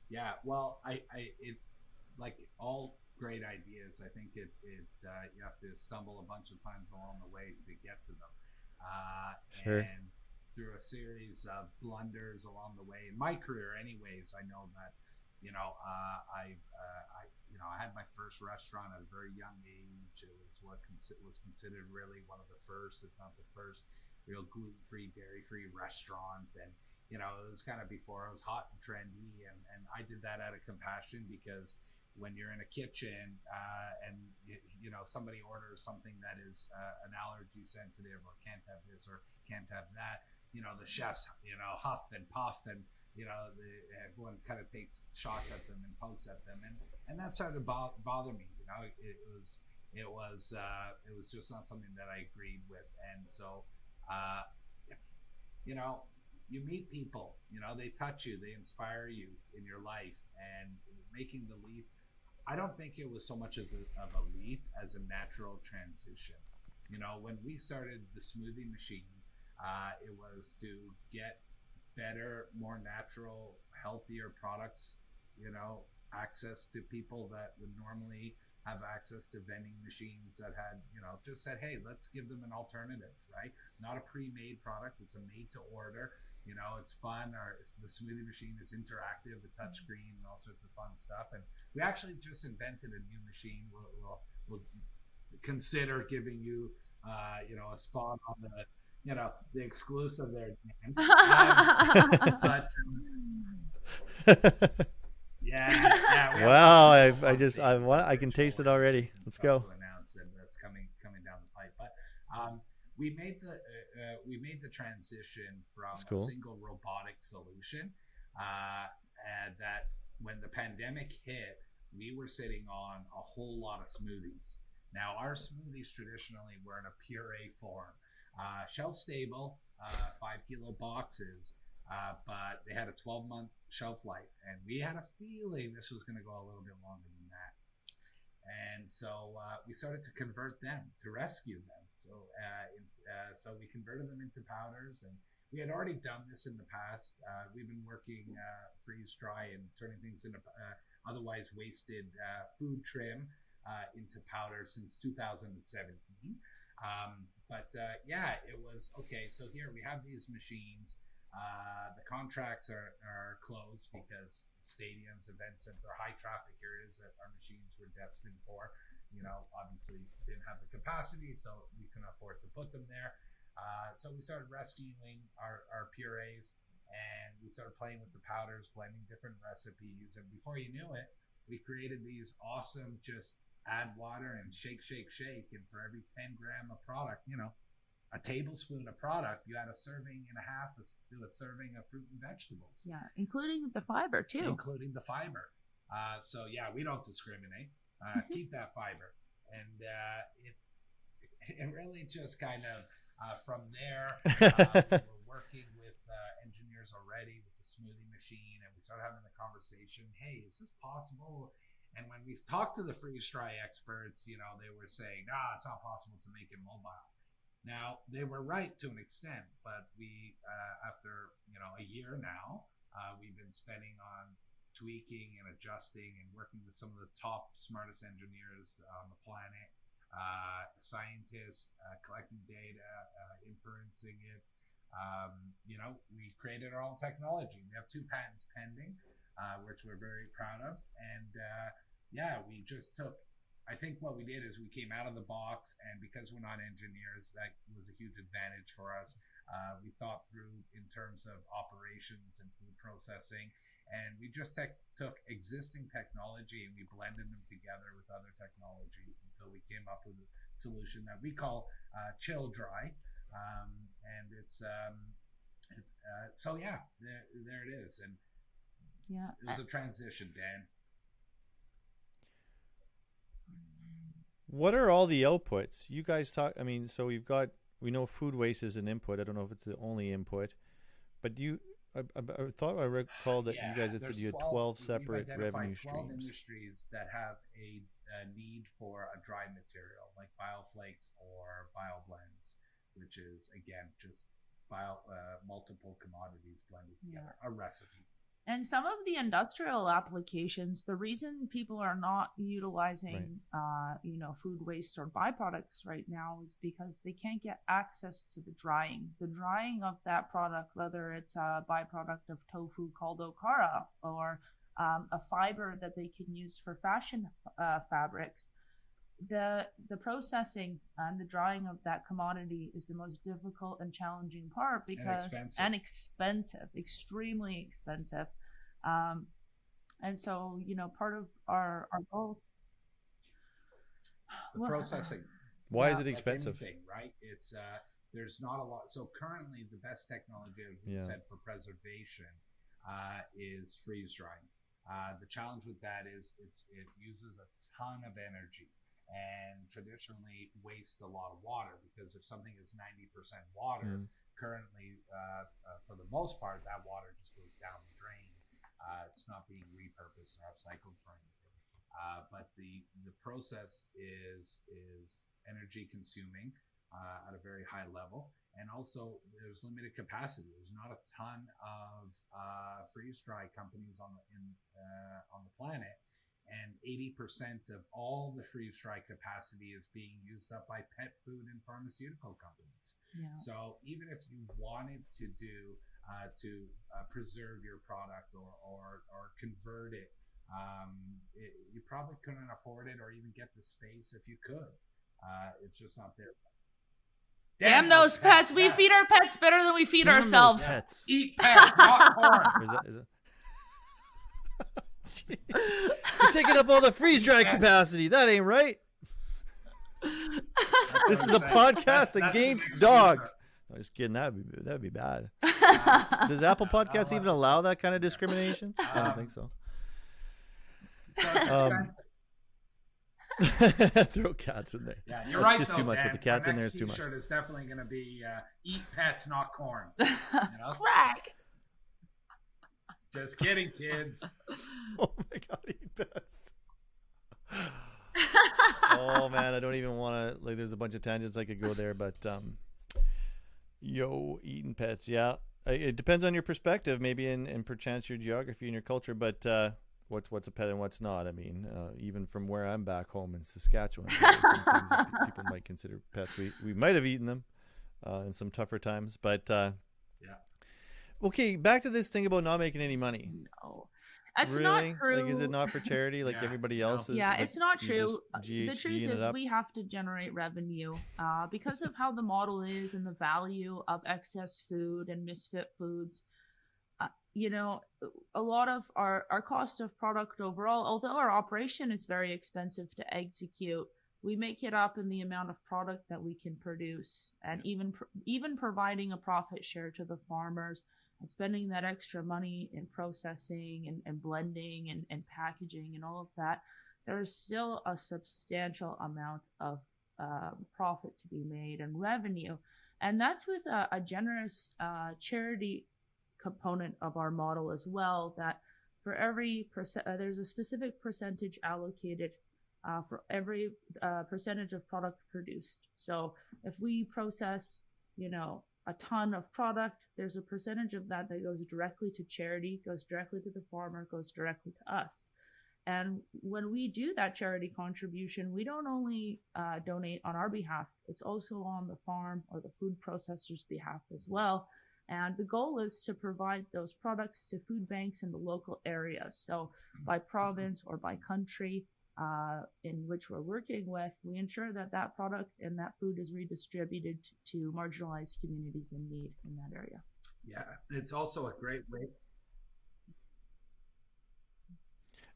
Yeah, well, it like all great ideas, I think it you have to stumble a bunch of times along the way to get to them. Sure. And through a series of blunders along the way in my career anyways, I know that I first restaurant at a very young age. It was what was considered really one of the first, if not the first, real gluten-free, dairy-free restaurant. And it was kind of before it was hot and trendy. And I did that out of compassion, because when you're in a kitchen and somebody orders something that is an allergy sensitive, or can't have this or can't have that, the chefs huff and puff, and everyone kind of takes shots at them and pokes at them, and that started to bother me. It was just not something that I agreed with. And so you meet people, they touch you, they inspire you in your life, and making the leap, I don't think it was so much of a leap as a natural transition. When we started the smoothie machine, it was to get better, more natural, healthier products, access to people that would normally have access to vending machines that had, just said, hey, let's give them an alternative, right? Not a pre-made product, it's a made to order. It's fun. The smoothie machine is interactive, the touch screen, and all sorts of fun stuff. And we actually just invented a new machine. We'll consider giving you, a spot on the exclusive there, Dan. But yeah. Wow, I can taste it already. Let's go. To announce that that's coming down the pipe, but we made the transition from a single robotic solution, and that when the pandemic hit, we were sitting on a whole lot of smoothies. Now, our smoothies traditionally were in a puree form, shelf stable, 5-kilo boxes, but they had a 12-month shelf life, and we had a feeling this was going to go a little bit longer than that. And so we started to convert them, to rescue them. So we converted them into powders, and we had already done this in the past. We've been working freeze dry and turning things into otherwise wasted food trim into powder since 2017. It was okay. So here we have these machines. The contracts are closed because stadiums, event center, high traffic areas that our machines were destined for, obviously didn't have the capacity, so we couldn't afford to put them there. So we started rescuing our purees, and we started playing with the powders, blending different recipes. And before you knew it, we created these awesome, just add water and shake. And for every 10 gram of product, a tablespoon of product, you add a serving and a half to a serving of fruit and vegetables. Yeah, including the fiber too. Including the fiber. So yeah, we don't discriminate. Keep that fiber. And it really just kind of, from there, we're working with engineers already with the smoothie machine, and we started having the conversation, hey, is this possible? And when we talked to the freeze dry experts, they were saying, it's not possible to make it mobile. Now, they were right to an extent, but we, after, a year now, we've been spending on tweaking and adjusting and working with some of the top, smartest engineers on the planet, scientists, collecting data, inferencing it. We created our own technology. We have 2 patents pending, which we're very proud of. And we just took, I think what we did is we came out of the box, and because we're not engineers, that was a huge advantage for us. We thought through in terms of operations and food processing, and we just took existing technology and we blended them together with other technologies until we came up with a solution that we call chill dry. And there it is. And it was a transition, Dan. What are all the outputs? You guys talk, so we know food waste is an input. I don't know if it's the only input, but I thought I recalled that you guys had said you had 12 separate revenue 12 streams. industries that have a need for a dry material like bioflakes or bioblends, which is, again, just multiple commodities blended together, a recipe. And some of the industrial applications, the reason people are not utilizing, food waste or byproducts right now is because they can't get access to the drying. The drying of that product, whether it's a byproduct of tofu called okara or a fiber that they can use for fashion fabrics. The processing and the drying of that commodity is the most difficult and challenging part, because and expensive, extremely expensive. And so, part of our goal, processing. Why is it expensive? Like anything, right? It's there's not a lot. So currently, the best technology, as you said, for preservation is freeze drying. The challenge with that is it uses a ton of energy and traditionally wastes a lot of water, because if something is 90% water, currently, for the most part, that water just goes down the drain. It's not being repurposed or upcycled for anything. But the process is energy consuming at a very high level, and also there's limited capacity. There's not a ton of freeze dry companies on the planet, and 80% of all the freeze dry capacity is being used up by pet food and pharmaceutical companies. Yeah. So even if you wanted to do preserve your product or convert it, you probably couldn't afford it or even get the space if you could. It's just not there. Damn those pets. We feed our pets better than we feed ourselves. Pets. Eat pets, not corn. Is that... You're taking up all the freeze dry capacity. That ain't right. This is a podcast against dogs. I'm just kidding. That'd be bad. Does Apple Podcasts even allow that kind of discrimination? I don't think so. Throw cats in there. Yeah, you're That's right. just too much. With the cats in there, it's too much. T-shirt is definitely going to be "Eat pets, not corn." Craig. Just kidding, kids. Oh my god, eat pets. Oh man, I don't even want to. Like, there's a bunch of tangents I could go there, but eating pets. Yeah, it depends on your perspective, maybe, and perchance your geography and your culture. But what's a pet and what's not? I mean, even from where I'm back home in Saskatchewan, some things that people might consider pets. We might have eaten them in some tougher times, but yeah. Okay, back to this thing about not making any money. No, that's really? not true. Like, is it not for charity like everybody else? Yeah, like, it's not true. The truth is we have to generate revenue because of how the model is and the value of excess food and misfit foods. A lot of our cost of product overall, although our operation is very expensive to execute, we make it up in the amount of product that we can produce, and even providing a profit share to the farmers and spending that extra money in processing and blending and packaging and all of that. There's still a substantial amount of profit to be made and revenue, and that's with a generous charity component of our model as well, that for every there's a specific percentage allocated for every percentage of product produced. So if we process a ton of product, there's a percentage of that goes directly to charity, goes directly to the farmer, goes directly to us. And when we do that charity contribution, we don't only donate on our behalf, it's also on the farm or the food processor's behalf as well. And the goal is to provide those products to food banks in the local areas. So by province or by country in which we're working with, we ensure that product and that food is redistributed to marginalized communities in need in that area. Yeah, it's also a great way.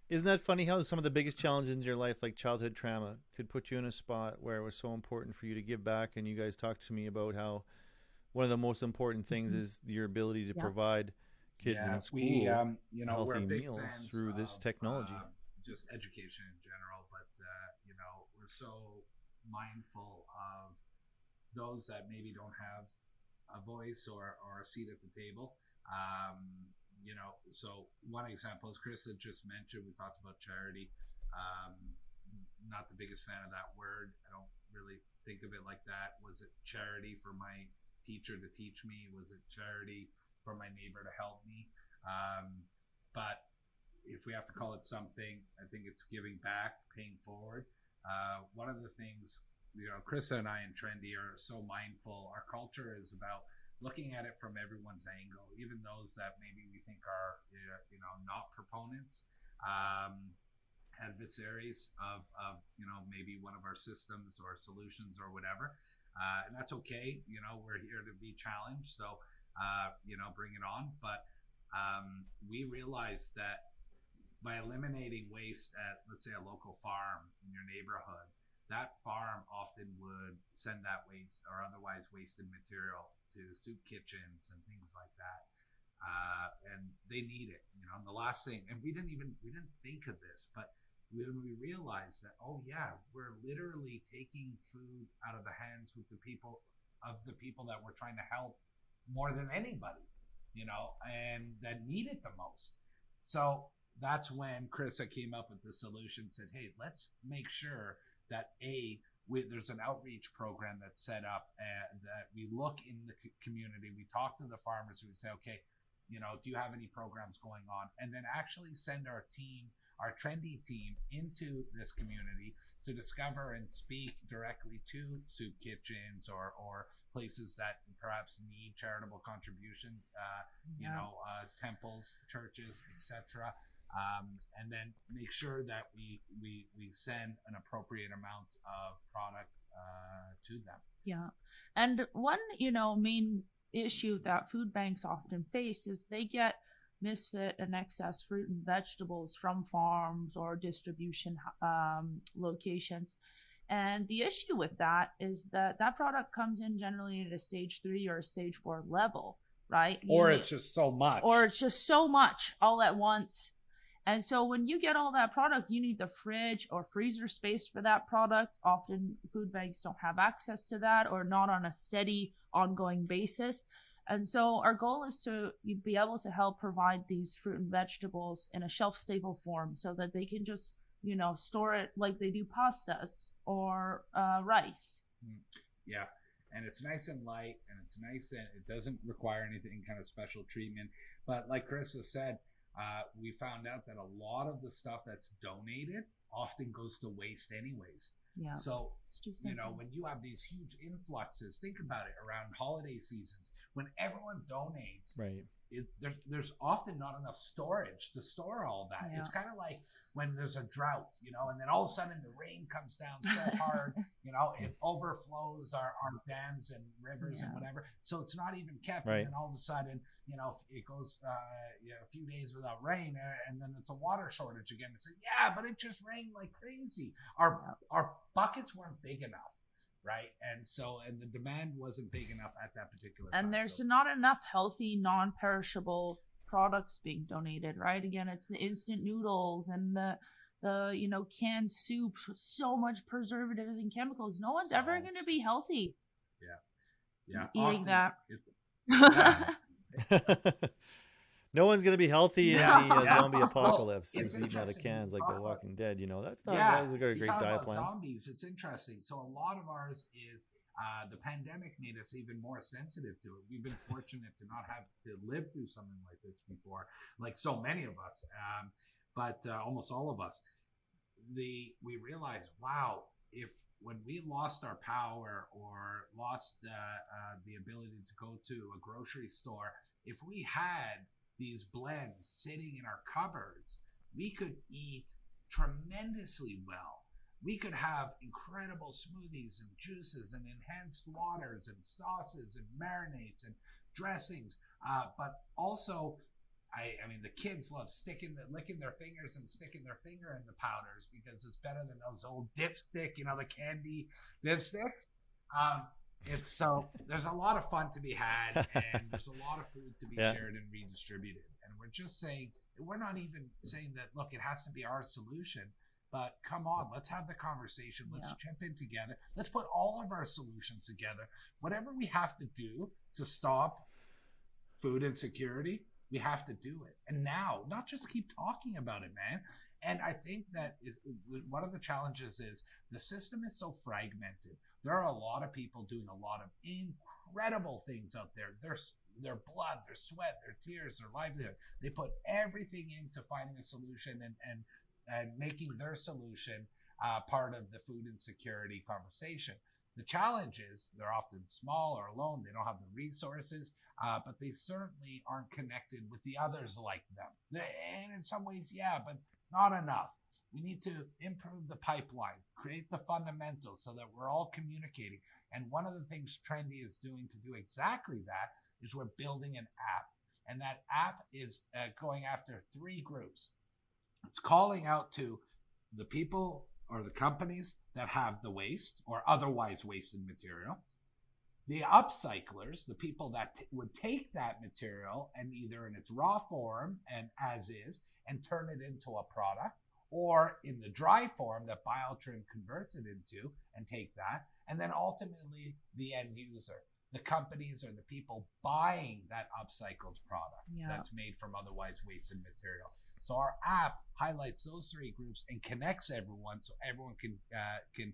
Isn't that funny how some of the biggest challenges in your life, like childhood trauma, could put you in a spot where it was so important for you to give back? And you guys talked to me about how one of the most important things is your ability to provide kids in school healthy meals through this technology. Just education in general, but we're so mindful of those that maybe don't have a voice or a seat at the table. So one example, as Carissa just mentioned, we talked about charity. Not the biggest fan of that word. I don't really think of it like that. Was it charity for my teacher to teach me? Was it charity for my neighbor to help me? But if we have to call it something, I think it's giving back, paying forward. One of the things, Carissa and I in Trendi are so mindful. Our culture is about looking at it from everyone's angle, even those that maybe we think are, not proponents, adversaries of maybe one of our systems or solutions or whatever. And that's okay. We're here to be challenged. So, bring it on. But we realized that by eliminating waste at, let's say, a local farm in your neighborhood, that farm often would send that waste or otherwise wasted material to soup kitchens and things like that. And they need it, and the last thing, and we didn't think of this, but when we realized that, oh yeah, we're literally taking food out of the hands of the people that we're trying to help more than anybody, and that need it the most. So that's when Carissa came up with the solution, said, hey, let's make sure that there's an outreach program that's set up, that we look in the community, we talk to the farmers, we say, okay, do you have any programs going on? And then actually send our Trendi team into this community to discover and speak directly to soup kitchens or places that perhaps need charitable contribution, temples, churches, etc. And then make sure that we send an appropriate amount of product to them. Yeah. And one, main issue that food banks often face is they get misfit and excess fruit and vegetables from farms or distribution locations. And the issue with that is that product comes in generally at a stage 3 or a stage 4 level, right? It's just so much. Or it's just so much all at once. And so when you get all that product, you need the fridge or freezer space for that product. Often food banks don't have access to that or not on a steady, ongoing basis. And so our goal is to be able to help provide these fruit and vegetables in a shelf-stable form so that they can just, store it like they do pastas or rice. Yeah. And it's nice and light, and it's nice, and it doesn't require anything kind of special treatment. But like Carissa said, we found out that a lot of the stuff that's donated often goes to waste anyways. Yeah. So, when you have these huge influxes, think about it around holiday seasons, when everyone donates, right? There's often not enough storage to store all that. Yeah. It's kind of like when there's a drought, and then all of a sudden the rain comes down so hard, it overflows our dams and rivers and whatever. So it's not even kept. Right. And then all of a sudden, it goes a few days without rain, and then it's a water shortage again. It's like, yeah, but it just rained like crazy. Our buckets weren't big enough. Right. And the demand wasn't big enough at that particular time. And there's not enough healthy, non-perishable products being donated, right? Again, it's the instant noodles and the canned soup with so much preservatives and chemicals. No one's ever going to be healthy. Yeah. Eating that. No one's going to be healthy in the zombie apocalypse. It's eating out of cans like The Walking Dead. That's not that's a great diet plan. Zombies, it's interesting. So a lot of ours is the pandemic made us even more sensitive to it. We've been fortunate to not have to live through something like this before, like so many of us, but almost all of us. We realized, wow, when we lost our power or lost the ability to go to a grocery store, if we had these blends sitting in our cupboards, we could eat tremendously well. We could have incredible smoothies and juices and enhanced waters and sauces and marinades and dressings. But also, I mean, the kids love licking their fingers and sticking their finger in the powders because it's better than those old dipstick, the candy dipsticks. There's a lot of fun to be had, and there's a lot of food to be shared and redistributed. And we're not even saying that, look, it has to be our solution, but come on, let's have the conversation. Let's chip in together. Let's put all of our solutions together. Whatever we have to do to stop food insecurity, we have to do it. And now, not just keep talking about it, man. And I think that one of the challenges is the system is so fragmented. There are a lot of people doing a lot of incredible things out there. Their blood, their sweat, their tears, their livelihood. They put everything into finding a solution and making their solution part of the food insecurity conversation. The challenge is they're often small or alone. They don't have the resources, but they certainly aren't connected with the others like them. And in some ways, yeah, but not enough. We need to improve the pipeline, create the fundamentals so that we're all communicating. And one of the things Trendi is doing to do exactly that is we're building an app. And that app is going after 3 groups. It's calling out to the people or the companies that have the waste or otherwise wasted material, the upcyclers, the people that would take that material and either in its raw form and as is and turn it into a product, or in the dry form that Biotrim converts it into and take that, and then ultimately the end user, the companies or the people buying that upcycled product that's made from otherwise wasted material. So our app highlights those 3 groups and connects everyone, so everyone can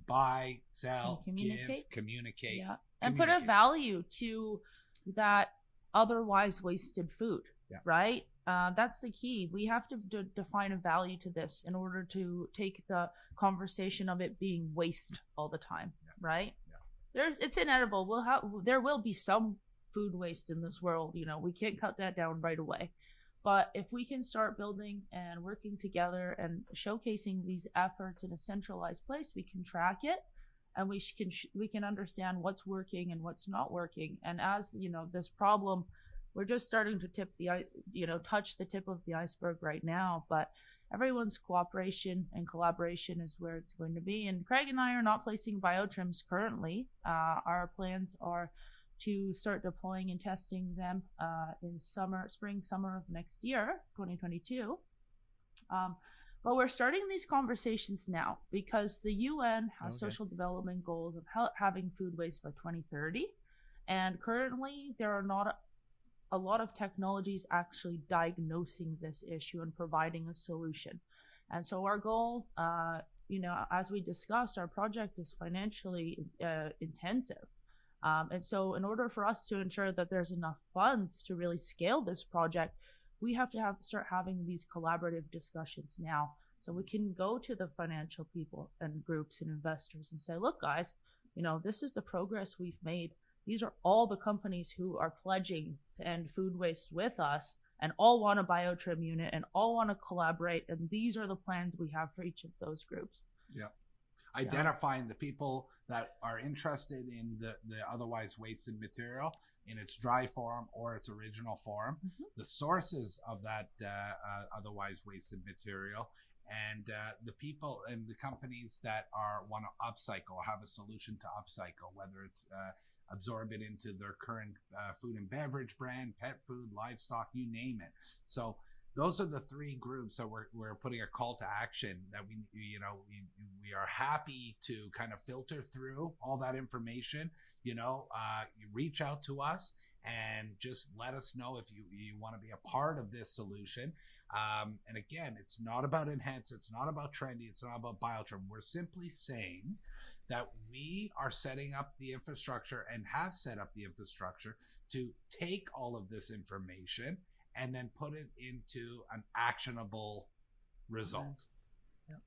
buy, sell, give, communicate, and put a value to that otherwise wasted food, right? That's the key. We have to define a value to this in order to take the conversation of it being waste all the time, right? It's inevitable. There will be some food waste in this world. You know, we can't cut that down right away. But if we can start building and working together and showcasing these efforts in a centralized place, we can track it, and we can understand what's working and what's not working. And as you know, this problem, we're just starting to touch the tip of the iceberg right now. But everyone's cooperation and collaboration is where it's going to be. And Craig and I are not placing biotrims currently. Our plans are to start deploying and testing them in spring, summer of next year, 2022. But we're starting these conversations now because the UN has social development goals of having food waste by 2030. And currently there are not a lot of technologies actually diagnosing this issue and providing a solution. And so our goal, as we discussed, our project is financially intensive. And so in order for us to ensure that there's enough funds to really scale this project, we have to start having these collaborative discussions now. So we can go to the financial people and groups and investors and say, look, guys, this is the progress we've made. These are all the companies who are pledging to end food waste with us and all want a biotrim unit and all want to collaborate. And these are the plans we have for each of those groups. Yeah. Identifying the people that are interested in the otherwise wasted material in its dry form or its original form, the sources of that otherwise wasted material, and the people and the companies that want to upcycle or have a solution to upcycle, whether it's absorb it into their current food and beverage brand, pet food, livestock, you name it. So those are the 3 groups that we're putting a call to action that we are happy to kind of filter through all that information. You reach out to us and just let us know if you want to be a part of this solution. And again, it's not about Enhance, it's not about Trendi, it's not about Biotrim. We're simply saying that we are setting up the infrastructure and have set up the infrastructure to take all of this information and then put it into an actionable result.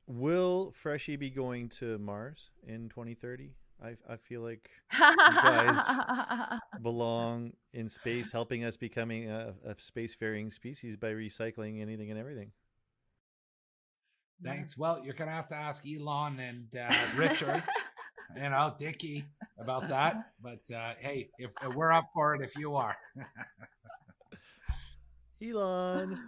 Will Freshie be going to Mars in 2030? I feel like you guys belong in space, helping us becoming a spacefaring species by recycling anything and everything. Thanks. Well, you're going to have to ask Elon and Richard, Dickie about that. But hey, if we're up for it, if you are. Elon.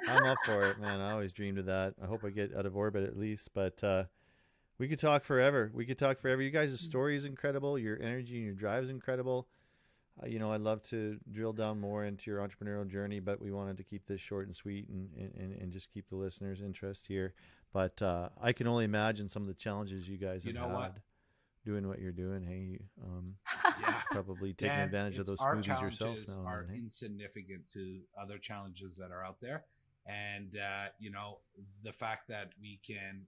I'm up for it, man. I always dreamed of that. I hope I get out of orbit at least, but we could talk forever. You guys' story is incredible. Your energy and your drive is incredible. I'd love to drill down more into your entrepreneurial journey, but we wanted to keep this short and sweet and just keep the listeners' interest here. But I can only imagine some of the challenges you guys have had doing what you're doing. Hey, probably taking advantage of those smoothies yourself. Our challenges are insignificant to other challenges that are out there. And, the fact that we can,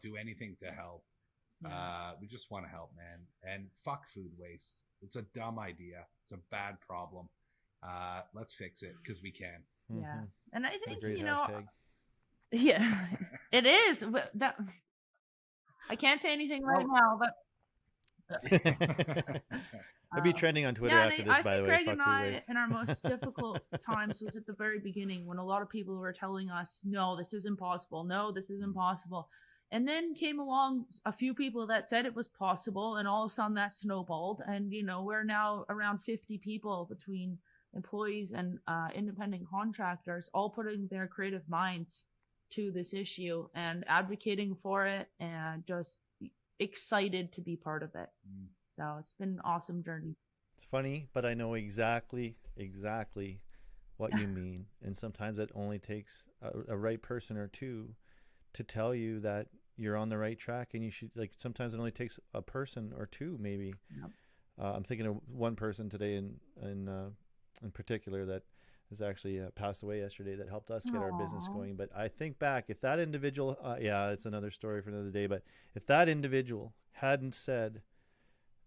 do anything to help. We just want to help, man. And fuck food waste. It's a dumb idea. It's a bad problem. Let's fix it because we can. Yeah. And I think, hashtag. Yeah, it is. That I can't say anything right now, but I'd be trending on Twitter after this, I by the think way. Craig Fuck and food I, waste. in our most difficult times, was at the very beginning when a lot of people were telling us, "No, this is impossible. No, this is impossible." And then came along a few people that said it was possible, and all of a sudden that snowballed. And we're now around 50 people between employees and independent contractors, all putting their creative minds to this issue and advocating for it, and just excited to be part of it. So it's been an awesome journey. It's funny, but I know exactly what you mean. And sometimes it only takes a right person or two to tell you that you're on the right track, and you should, like, sometimes it only takes a person or two, maybe. Yep. I'm thinking of one person today in particular that has actually passed away yesterday that helped us get our business going. But I think back, if that individual, it's another story for another day, but if that individual hadn't said,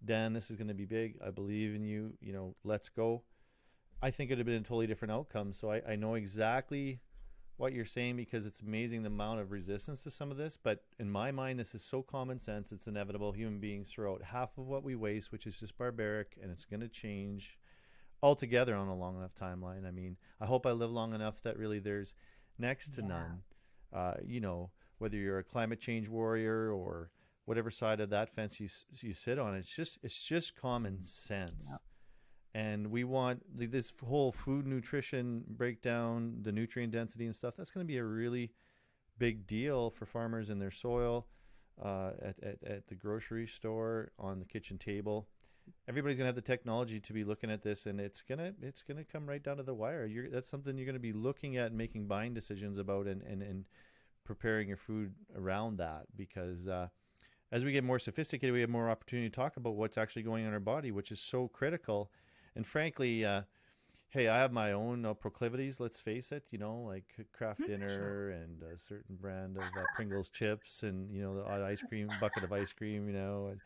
Dan, this is going to be big, I believe in you, let's go, I think it would have been a totally different outcome. So I know exactly what you're saying, because it's amazing the amount of resistance to some of this. But in my mind, this is so common sense. It's inevitable. Human beings throw out half of what we waste, which is just barbaric, and it's going to change altogether on a long enough timeline. I mean, I hope I live long enough that really there's next to none, whether you're a climate change warrior or whatever side of that fence you sit on. It's just common sense. Yep. And we want this whole food nutrition breakdown, the nutrient density and stuff. That's going to be a really big deal for farmers in their soil, at the grocery store, on the kitchen table. Everybody's going to have the technology to be looking at this, and it's gonna come right down to the wire. That's something you're going to be looking at and making buying decisions about, and preparing your food around that, because as we get more sophisticated, we have more opportunity to talk about what's actually going on in our body, which is so critical. And frankly, hey, I have my own proclivities, let's face it, like Kraft Dinner and a certain brand of Pringles chips, and, the odd ice cream, bucket of ice cream, and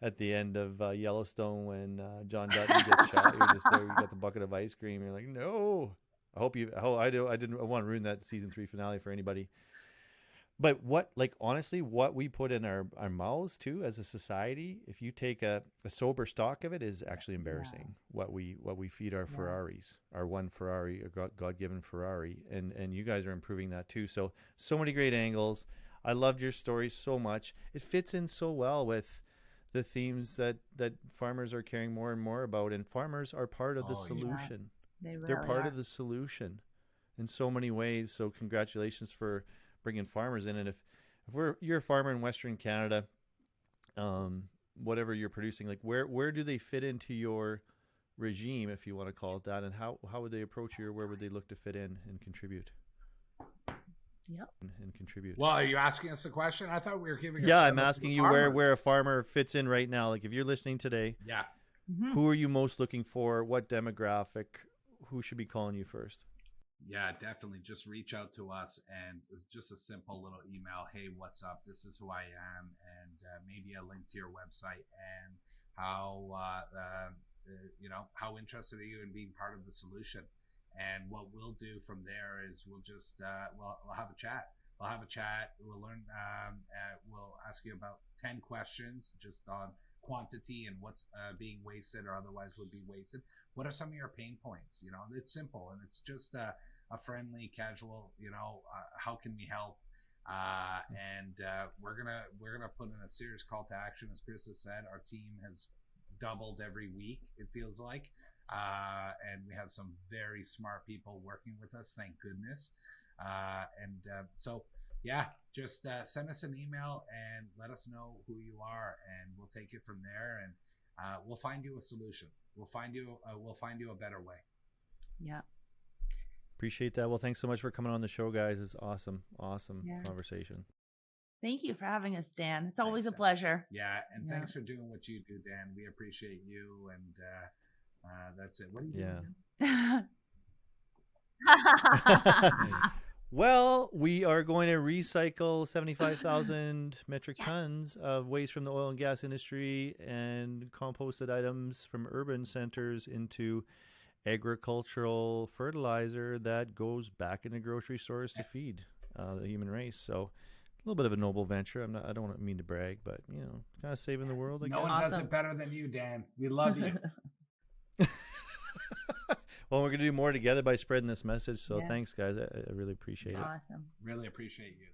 at the end of Yellowstone when John Dutton gets shot, you're just there, you got the bucket of ice cream, you're like, no. I didn't want to ruin that season 3 finale for anybody. But honestly, what we put in our mouths too as a society, if you take a sober stock of it, is actually embarrassing. Yeah. What we feed our Ferraris, our one Ferrari, a God-given Ferrari, and you guys are improving that too. So many great angles. I loved your story so much. It fits in so well with the themes that farmers are caring more and more about, and farmers are part of the solution. Yeah. They're part of the solution in so many ways. So congratulations for bringing farmers in. And if you're a farmer in Western Canada, whatever you're producing, like where do they fit into your regime, if you want to call it that, and how would they approach you, or where would they look to fit in and contribute? Yep. And contribute. Well, are you asking us a question? I thought we were giving. Yeah, I'm asking you where a farmer fits in right now. Like if you're listening today, who are you most looking for? What demographic? Who should be calling you first? Yeah, definitely. Just reach out to us, and just a simple little email. Hey, what's up? This is who I am, and maybe a link to your website, and how how interested are you in being part of the solution? And what we'll do from there is we'll just we'll have a chat. We'll have a chat. We'll learn. We'll ask you about 10 questions just on quantity and what's being wasted or otherwise would be wasted. What are some of your pain points? It's simple, and it's just a friendly, casual. How can we help? And we're gonna put in a serious call to action. As Carissa said, our team has doubled every week, it feels like, and we have some very smart people working with us, thank goodness. So yeah, just send us an email and let us know who you are, and we'll take it from there, and we'll find you a solution. We'll find you a better way. Yeah. Appreciate that. Well, thanks so much for coming on the show, guys. It's awesome conversation. Thank you for having us, Dan. It's always a pleasure. Yeah, and thanks for doing what you do, Dan. We appreciate you, and that's it. What are you doing? Well, we are going to recycle 75,000 metric tons of waste from the oil and gas industry and composted items from urban centers into agricultural fertilizer that goes back into grocery stores to feed the human race. So little bit of a noble venture. I don't want to mean to brag, but you know, kind of saving the world. I No guess. one does it better than you, Dan. We love you. Well, we're gonna do more together by spreading this message. So Yeah. thanks, guys. I really appreciate it. Awesome. Really appreciate you.